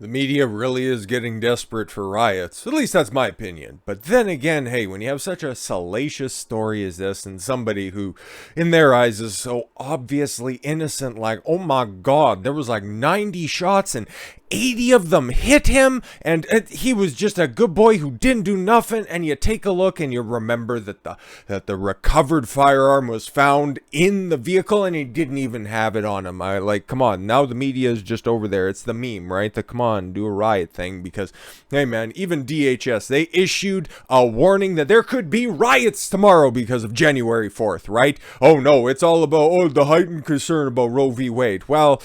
The media really is getting desperate for riots. At least that's my opinion. But then again, hey, when you have such a salacious story as this and somebody who, in their eyes, is so obviously innocent, like, oh my god, there was like 90 shots and 80 of them hit him, and he was just a good boy who didn't do nothing, and you take a look and you remember that the recovered firearm was found in the vehicle and he didn't even have it on him. Like, come on, now the media is just over there. It's the meme, right? The come on, do a riot thing, because, hey man, even DHS, they issued a warning that there could be riots tomorrow because of January 4th, right? Oh no, it's all about, the heightened concern about Roe v. Wade. Well,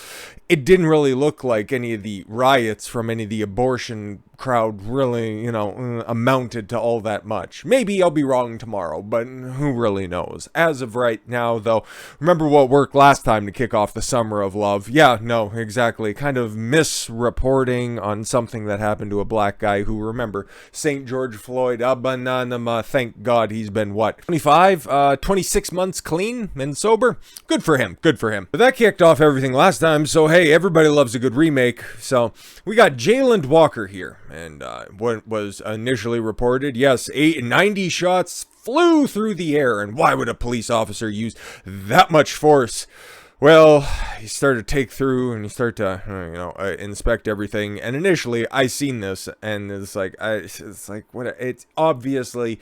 it didn't really look like any of the riots from any of the abortion crowd really, amounted to all that much. Maybe I'll be wrong tomorrow, but who really knows? As of right now, though, remember what worked last time to kick off the summer of love? Yeah, no, exactly. Kind of misreporting on something that happened to a black guy who, remember, St. George Floyd, thank God he's been, 26 months clean and sober? Good for him, good for him. But that kicked off everything last time, so hey, everybody loves a good remake. So we got Jayland Walker here. And what was initially reported, yes, 90 shots flew through the air. And why would a police officer use that much force? Well, he started to take through and he started to, inspect everything. And initially, I seen this, and it's like, it's obviously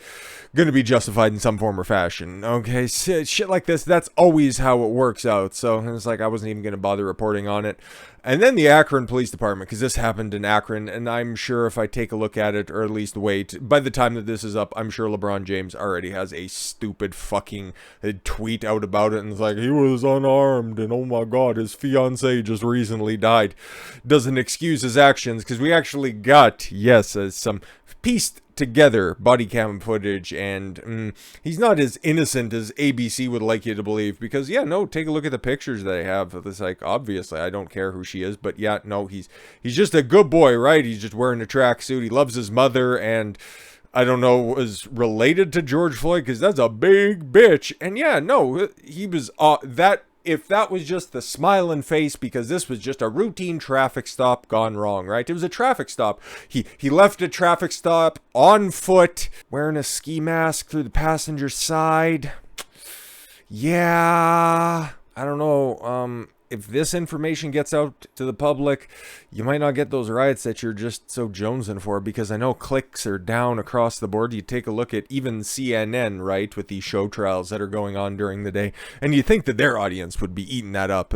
going to be justified in some form or fashion. Okay, shit like this, that's always how it works out. So it's like I wasn't even going to bother reporting on it. And then the Akron Police Department, because this happened in Akron, and I'm sure if I take a look at it, or at least wait, by the time that this is up, I'm sure LeBron James already has a stupid fucking tweet out about it, and it's like, he was unarmed, and oh my god, his fiancée just recently died. Doesn't excuse his actions, because we actually got, yes, some pieced together body cam footage, and he's not as innocent as ABC would like you to believe, because take a look at the pictures that I have. It's like, obviously I don't care who she is, but he's just a good boy, right? He's just wearing a tracksuit, he loves his mother, and I don't know, was related to George Floyd, because that's a big bitch. And he was if that was just the smiling face, because this was just a routine traffic stop gone wrong, right? It was a traffic stop. He left a traffic stop on foot, wearing a ski mask through the passenger side. Yeah, I don't know, if this information gets out to the public, you might not get those riots that you're just so jonesing for, because I know clicks are down across the board. You take a look at even CNN, right, with these show trials that are going on during the day, and you think that their audience would be eating up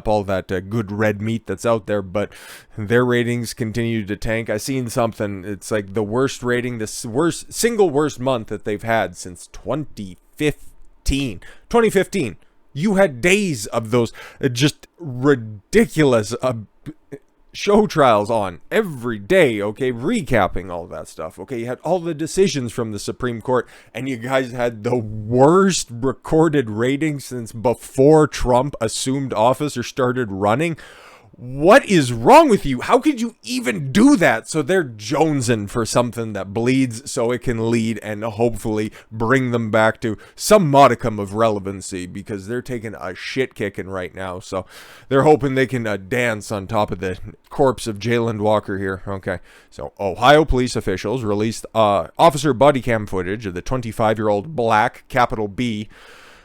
all that good red meat that's out there, but their ratings continue to tank. I seen something, it's like the worst rating, single worst month that they've had since 2015. You had days of those just ridiculous show trials on every day, okay, recapping all that stuff, okay? You had all the decisions from the Supreme Court, and you guys had the worst recorded ratings since before Trump assumed office or started running. What is wrong with you? How could you even do that? So they're jonesing for something that bleeds so it can lead and hopefully bring them back to some modicum of relevancy, because they're taking a shit kicking right now. So they're hoping they can dance on top of the corpse of Jayland Walker here. Okay, so Ohio police officials released officer body cam footage of the 25-year-old black, capital B.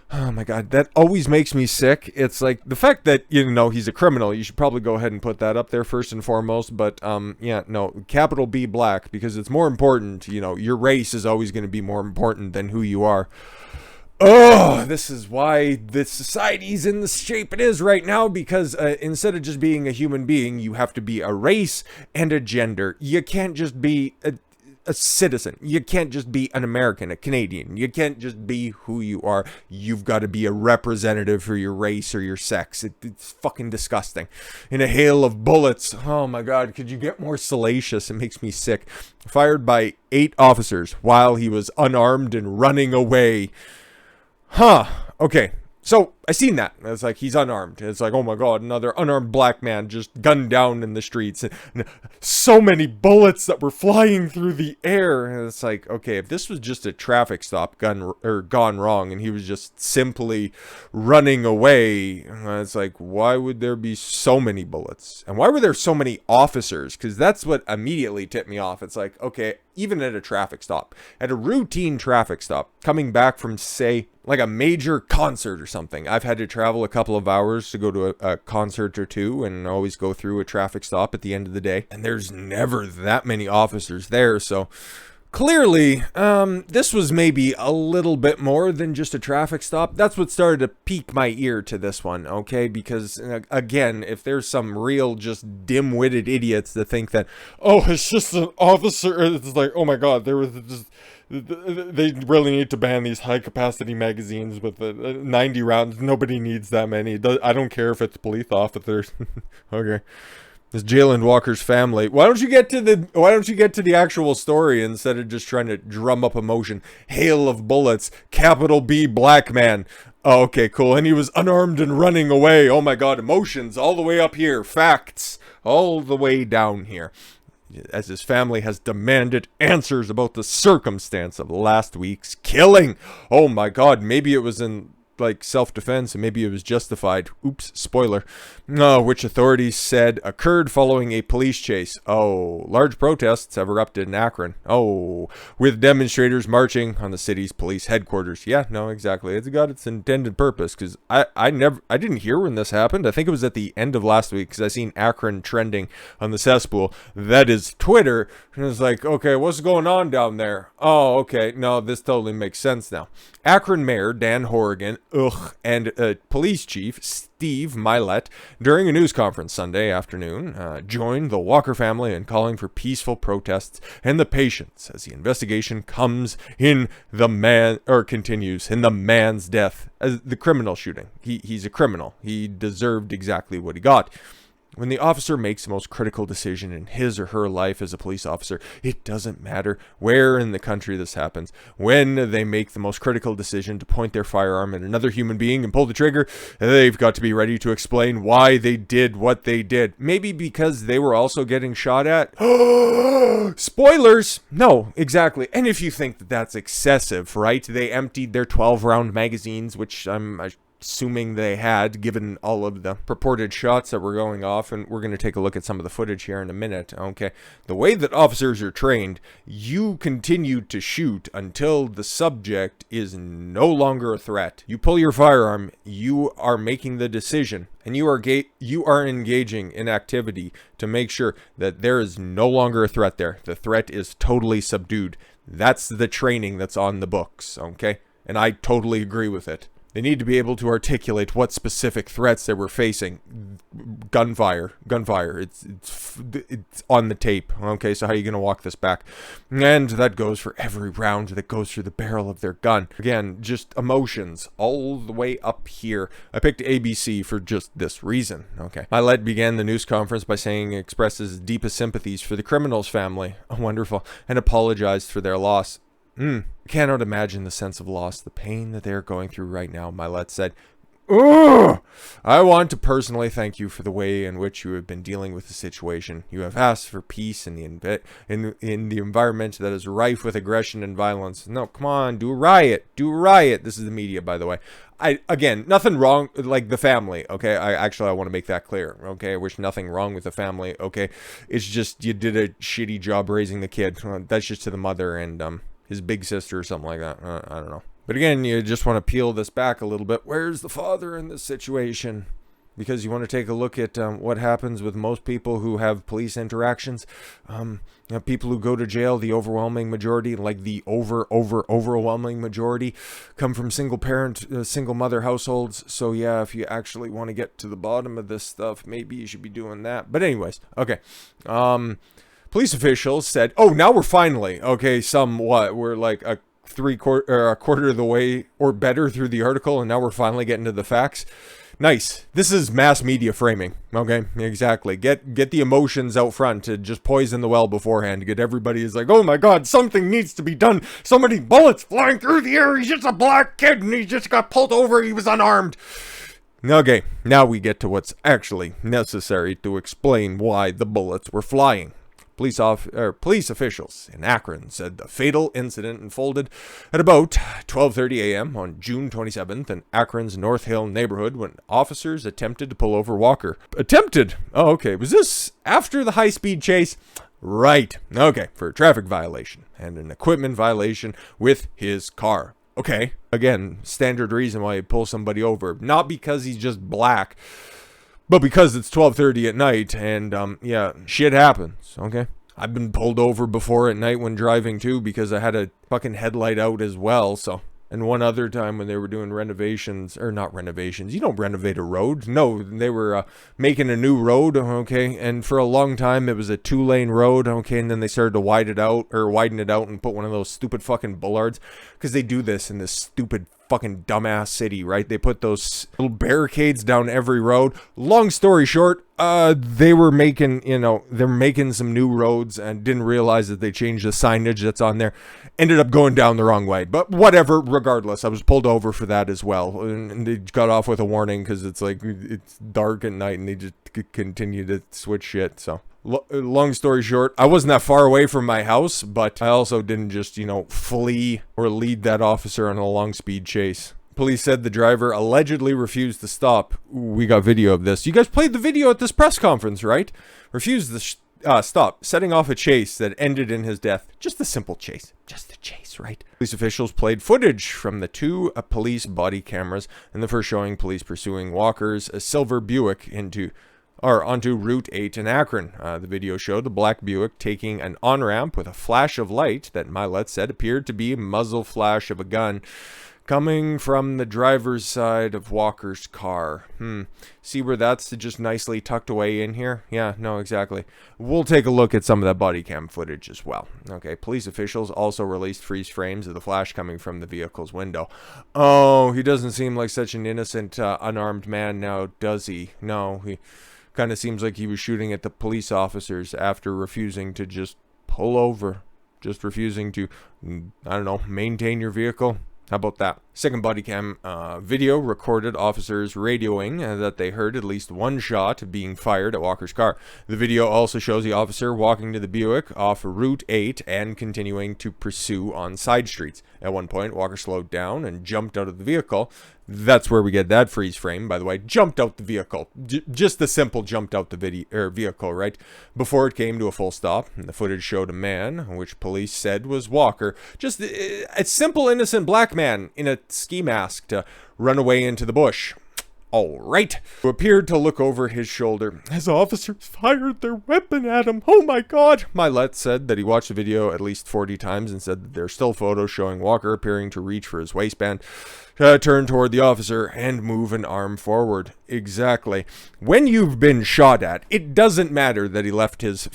Oh my god, that always makes me sick. It's like the fact that, he's a criminal, you should probably go ahead and put that up there first and foremost, but capital B black, because it's more important, your race is always going to be more important than who you are. Oh, this is why this society's in the shape it is right now, because instead of just being a human being, you have to be a race and a gender. You can't just be a citizen. You can't just be an American, a Canadian. You can't just be who you are. You've got to be a representative for your race or your sex. It's fucking disgusting. In a hail of bullets, oh my god, could you get more salacious? It makes me sick. Fired by 8 officers while he was unarmed and running away. Okay. So I seen that. It's like, he's unarmed. It's like, oh my God, another unarmed black man just gunned down in the streets. And so many bullets that were flying through the air. And it's like, okay, if this was just a traffic stop gone wrong and he was just simply running away, it's like, why would there be so many bullets? And why were there so many officers? Because that's what immediately tipped me off. It's like, okay, even at a traffic stop, at a routine traffic stop, coming back from, say, like a major concert or something. I've had to travel a couple of hours to go to a concert or two, and always go through a traffic stop at the end of the day. And there's never that many officers there, so clearly, this was maybe a little bit more than just a traffic stop. That's what started to pique my ear to this one, okay? Because, again, if there's some real just dim-witted idiots that think that, oh, it's just an officer, it's like, oh my God, there was just... They really need to ban these high-capacity magazines with 90 rounds. Nobody needs that many. I don't care if it's police officers. Okay. This Jayland Walker's family. Why don't you get to the actual story instead of just trying to drum up emotion? Hail of bullets. Capital B black man. Oh, okay, cool. And he was unarmed and running away. Oh my God, emotions all the way up here. Facts all the way down here. As his family has demanded answers about the circumstance of last week's killing. Oh my God, maybe it was in like self-defense and maybe it was justified. Oops, spoiler. Which authorities said occurred following a police chase. Oh, large protests have erupted in Akron. Oh, with demonstrators marching on the city's police headquarters. Yeah, no, exactly. It's got its intended purpose, because I didn't hear when this happened. I think it was at the end of last week, because I seen Akron trending on the cesspool. That is Twitter. And it's like, okay, what's going on down there? Oh, okay. No, this totally makes sense now. Akron Mayor Dan Horrigan, and Police Chief Steve Milet, during a news conference Sunday afternoon, joined the Walker family in calling for peaceful protests and the patience as the investigation continues in the man's death, as the criminal shooting. He's a criminal. He deserved exactly what he got. When the officer makes the most critical decision in his or her life as a police officer, it doesn't matter where in the country this happens. When they make the most critical decision to point their firearm at another human being and pull the trigger, they've got to be ready to explain why they did what they did. Maybe because they were also getting shot at? Spoilers! No, exactly. And if you think that that's excessive, right? They emptied their 12-round magazines, which I'm assuming they had, given all of the purported shots that were going off, and we're going to take a look at some of the footage here in a minute, okay? The way that officers are trained, you continue to shoot until the subject is no longer a threat. You pull your firearm, you are making the decision, and you are engaging in activity to make sure that there is no longer a threat there. The threat is totally subdued. That's the training that's on the books, okay? And I totally agree with it. They need to be able to articulate what specific threats they were facing. Gunfire. It's on the tape. Okay, so how are you going to walk this back? And that goes for every round that goes through the barrel of their gun. Again, just emotions all the way up here. I picked ABC for just this reason. Okay. Milet began the news conference by saying he expresses deepest sympathies for the criminal's family. Oh, wonderful. And apologized for their loss. I cannot imagine the sense of loss, the pain that they are going through right now, Milet said. Ugh! I want to personally thank you for the way in which you have been dealing with the situation. You have asked for peace in the environment that is rife with aggression and violence. No, come on, do a riot. Do a riot. This is the media, by the way. Again, nothing wrong, like the family, okay? I want to make that clear, okay? I wish nothing wrong with the family, okay? It's just you did a shitty job raising the kid. That's just to the mother and his big sister or something like that. I don't know. But again, you just want to peel this back a little bit. Where's the father in this situation? Because you want to take a look at what happens with most people who have police interactions. People who go to jail, the overwhelming majority, like the overwhelming majority, come from single parent, single mother households. So yeah, if you actually want to get to the bottom of this stuff, maybe you should be doing that. But anyways, okay. Police officials said, oh, now we're finally, okay, we're like a quarter of the way or better through the article, and now we're finally getting to the facts. Nice. This is mass media framing. Okay, exactly. Get the emotions out front to just poison the well beforehand. Get everybody is like, oh my god, something needs to be done. So many bullets flying through the air. He's just a black kid and he just got pulled over. He was unarmed. Okay, now we get to what's actually necessary to explain why the bullets were flying. Police officials in Akron said the fatal incident unfolded at about 12:30 a.m. on June 27th in Akron's North Hill neighborhood when officers attempted to pull over Walker. Attempted? Oh, okay. Was this after the high-speed chase? Right. Okay, for a traffic violation and an equipment violation with his car. Okay. Again, standard reason why you pull somebody over. Not because he's just black, but because it's 12:30 at night, and, yeah, shit happens, okay? I've been pulled over before at night when driving, too, because I had a fucking headlight out as well, so. And one other time when they were doing renovations, or not renovations, you don't renovate a road. No, they were making a new road, okay? And for a long time, it was a 2-lane road, okay? And then they started to widen it out and put one of those stupid fucking bollards. Because they do this in this stupid fucking dumbass city, right? They put those little barricades down every road. Long story short, they were making, they're making some new roads and didn't realize that they changed the signage that's on there. Ended up going down the wrong way. But whatever, regardless, I was pulled over for that as well. And they got off with a warning because it's like, it's dark at night and they just continue to switch shit, so. Long story short, I wasn't that far away from my house, but I also didn't just, flee or lead that officer on a long speed chase. Police said the driver allegedly refused to stop. We got video of this. You guys played the video at this press conference, right? Refused to stop, setting off a chase that ended in his death. Just a simple chase. Just a chase, right? Police officials played footage from the 2 police body cameras in the first showing police pursuing Walker's silver Buick onto Route 8 in Akron. The video showed the black Buick taking an on-ramp with a flash of light that Milet said appeared to be a muzzle flash of a gun coming from the driver's side of Walker's car. See where that's just nicely tucked away in here? Yeah, no, exactly. We'll take a look at some of that body cam footage as well. Okay, police officials also released freeze frames of the flash coming from the vehicle's window. Oh, he doesn't seem like such an innocent, unarmed man now, does he? No, he kind of seems like he was shooting at the police officers after refusing to just pull over. Just refusing to, I don't know, maintain your vehicle. How about that? Second body cam video recorded officers radioing that they heard at least one shot being fired at Walker's car. The video also shows the officer walking to the Buick off Route 8 and continuing to pursue on side streets. At one point, Walker slowed down and jumped out of the vehicle. That's where we get that freeze frame, by the way. Jumped out the vehicle. Just the simple jumped out the vehicle, right? Before it came to a full stop. And the footage showed a man, which police said was Walker. Just a simple, innocent black man in a ski mask to run away into the bush. All right. Who appeared to look over his shoulder as officers fired their weapon at him. Oh my god. Milet said that he watched the video at least 40 times and said that there are still photos showing Walker appearing to reach for his waistband, turn toward the officer, and move an arm forward. Exactly. When you've been shot at, it doesn't matter that he left his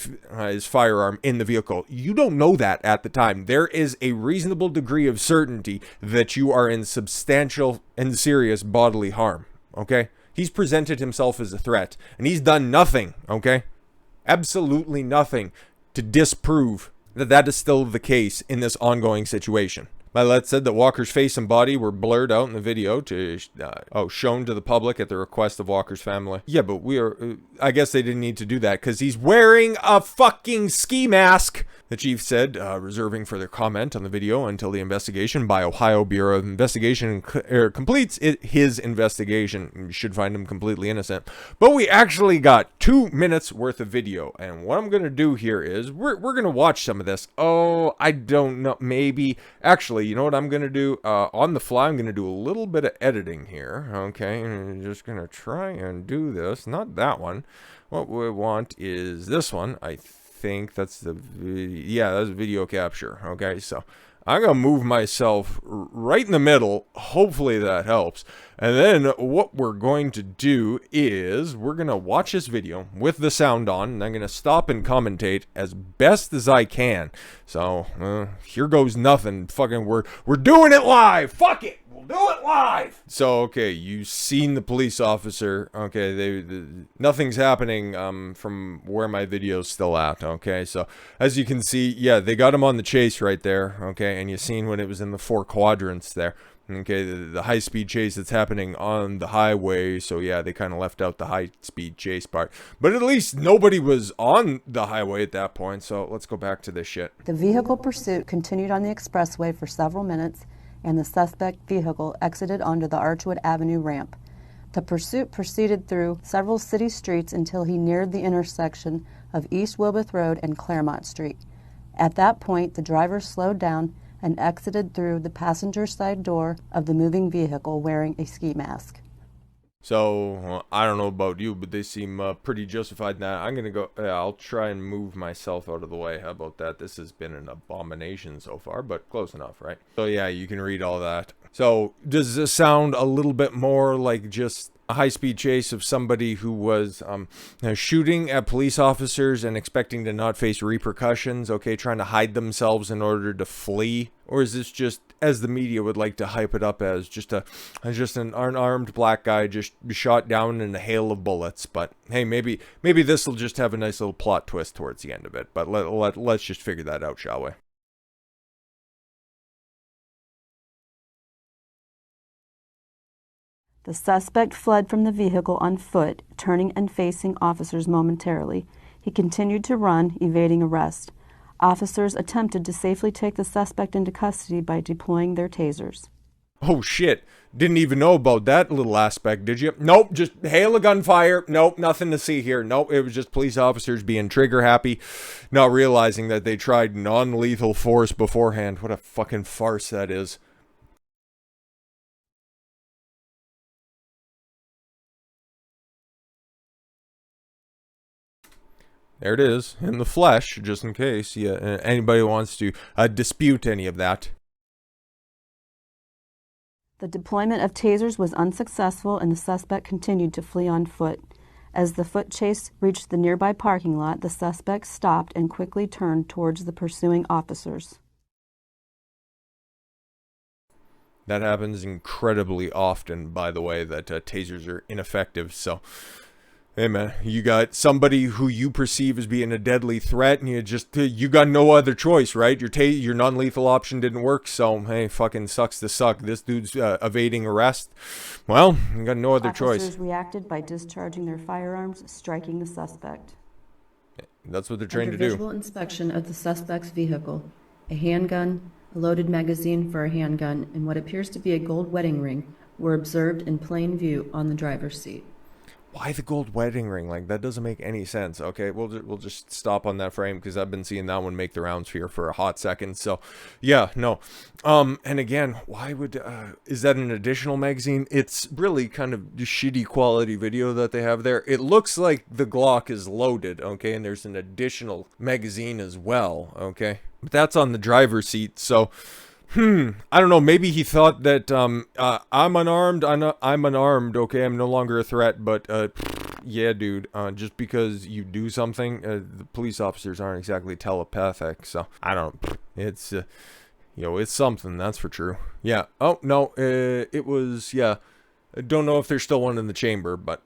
firearm in the vehicle. You don't know that at the time. There is a reasonable degree of certainty that you are in substantial and serious bodily harm. Okay? He's presented himself as a threat, and he's done nothing, okay? Absolutely nothing to disprove that that is still the case in this ongoing situation. Milet said that Walker's face and body were blurred out in the video to shown to the public at the request of Walker's family. Yeah, but I guess they didn't need to do that because he's wearing a fucking ski mask, the chief said, reserving further comment on the video until the investigation by Ohio Bureau of Investigation completes his investigation. You should find him completely innocent. But we actually got 2 minutes worth of video, and what I'm going to do here is we're going to watch some of this. Oh, I don't know, maybe, actually, you know what I'm going to do? On the fly, I'm going to do a little bit of editing here, okay? And I'm just going to try and do this. Not that one. What we want is this one. I think that's the, that's video capture, okay? So I'm going to move myself right in the middle. Hopefully that helps. And then what we're going to do is we're going to watch this video with the sound on, and I'm going to stop and commentate as best as I can. So here goes nothing. Fucking we're doing it live. Fuck it. do it live. So, okay, you've seen the police officer. Okay, nothing's happening from where my video's still at. Okay, so as you can see, yeah, they got him on the chase right there. Okay, and you've seen when it was in the 4 quadrants there. Okay, the high-speed chase that's happening on the highway. So yeah, they kind of left out the high-speed chase part. But at least nobody was on the highway at that point. So let's go back to this shit. The vehicle pursuit continued on the expressway for several minutes, and the suspect vehicle exited onto the Archwood Avenue ramp. The pursuit proceeded through several city streets until he neared the intersection of East Wilbeth Road and Claremont Street. At that point, the driver slowed down and exited through the passenger side door of the moving vehicle wearing a ski mask. So, I don't know about you, but they seem pretty justified in that. I'm going to go, I'll try and move myself out of the way. How about that? This has been an abomination so far, but close enough, right? So yeah, you can read all that. So, does this sound a little bit more like just a high-speed chase of somebody who was shooting at police officers and expecting to not face repercussions, okay, trying to hide themselves in order to flee? Or is this just, as the media would like to hype it up as, just an unarmed black guy just shot down in a hail of bullets? But hey, maybe this will just have a nice little plot twist towards the end of it. But let's just figure that out, shall we? The suspect fled from the vehicle on foot, turning and facing officers momentarily. He continued to run, evading arrest. Officers attempted to safely take the suspect into custody by deploying their tasers. Oh shit, didn't even know about that little aspect, did you? Nope, just hail of gunfire. Nope, nothing to see here. Nope, it was just police officers being trigger happy, not realizing that they tried non-lethal force beforehand. What a fucking farce that is. There it is, in the flesh, just in case anybody wants to dispute any of that. The deployment of tasers was unsuccessful, and the suspect continued to flee on foot. As the foot chase reached the nearby parking lot, the suspect stopped and quickly turned towards the pursuing officers. That happens incredibly often, by the way, that tasers are ineffective, so... Hey man, you got somebody who you perceive as being a deadly threat, and you got no other choice, right? Your non-lethal option didn't work, so hey, fucking sucks to suck. This dude's evading arrest. Well, you got no other choice. Officers reacted by discharging their firearms, striking the suspect. That's what they're trained to do. Visual inspection of the suspect's vehicle, a handgun, a loaded magazine for a handgun, and what appears to be a gold wedding ring were observed in plain view on the driver's seat. Why the gold wedding ring? Like, that doesn't make any sense. Okay, we'll just stop on that frame because I've been seeing that one make the rounds here for a hot second. So, yeah, no. And again, why would is that an additional magazine? It's really kind of shitty quality video that they have there. It looks like the Glock is loaded, okay, and there's an additional magazine as well, okay. But that's on the driver's seat, so. I don't know, maybe he thought that, I'm unarmed, I'm unarmed, okay, I'm no longer a threat, but, yeah, dude, just because you do something, the police officers aren't exactly telepathic, so, I don't, it's, it's something, that's for true. Yeah, oh, no, it was, yeah, I don't know if there's still one in the chamber, but...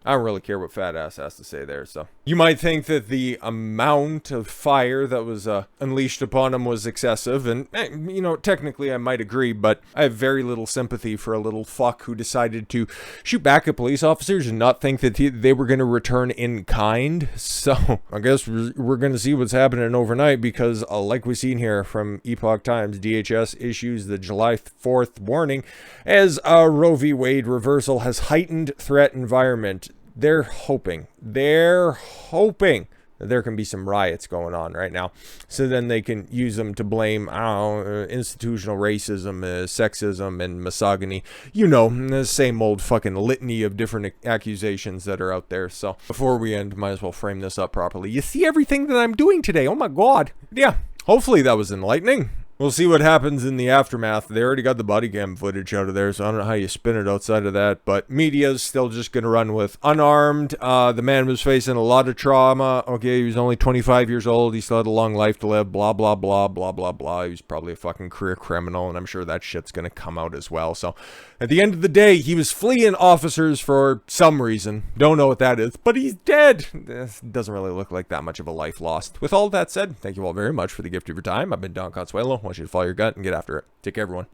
I don't really care what fat ass has to say there, so. You might think that the amount of fire that was unleashed upon him was excessive, and, technically I might agree, but I have very little sympathy for a little fuck who decided to shoot back at police officers and not think that they were going to return in kind. So, I guess we're going to see what's happening overnight, because like we've seen here from Epoch Times, DHS issues the July 4th warning as a Roe v. Wade reversal has heightened threat environment. They're hoping that there can be some riots going on right now, so then they can use them to blame, institutional racism, sexism, and misogyny. The same old fucking litany of different accusations that are out there. So before we end, might as well frame this up properly. You see everything that I'm doing today? Oh my god. Yeah, hopefully that was enlightening. We'll see what happens in the aftermath. They already got the body cam footage out of there, so I don't know how you spin it outside of that. But media's still just going to run with unarmed. The man was facing a lot of trauma. Okay, he was only 25 years old. He still had a long life to live. Blah, blah, blah, blah, blah, blah. He was probably a fucking career criminal, and I'm sure that shit's going to come out as well. So at the end of the day, he was fleeing officers for some reason. Don't know what that is, but he's dead. Doesn't really look like that much of a life lost. With all that said, thank you all very much for the gift of your time. I've been Don Consuelo. I want you to follow your gut and get after it. Take care, everyone.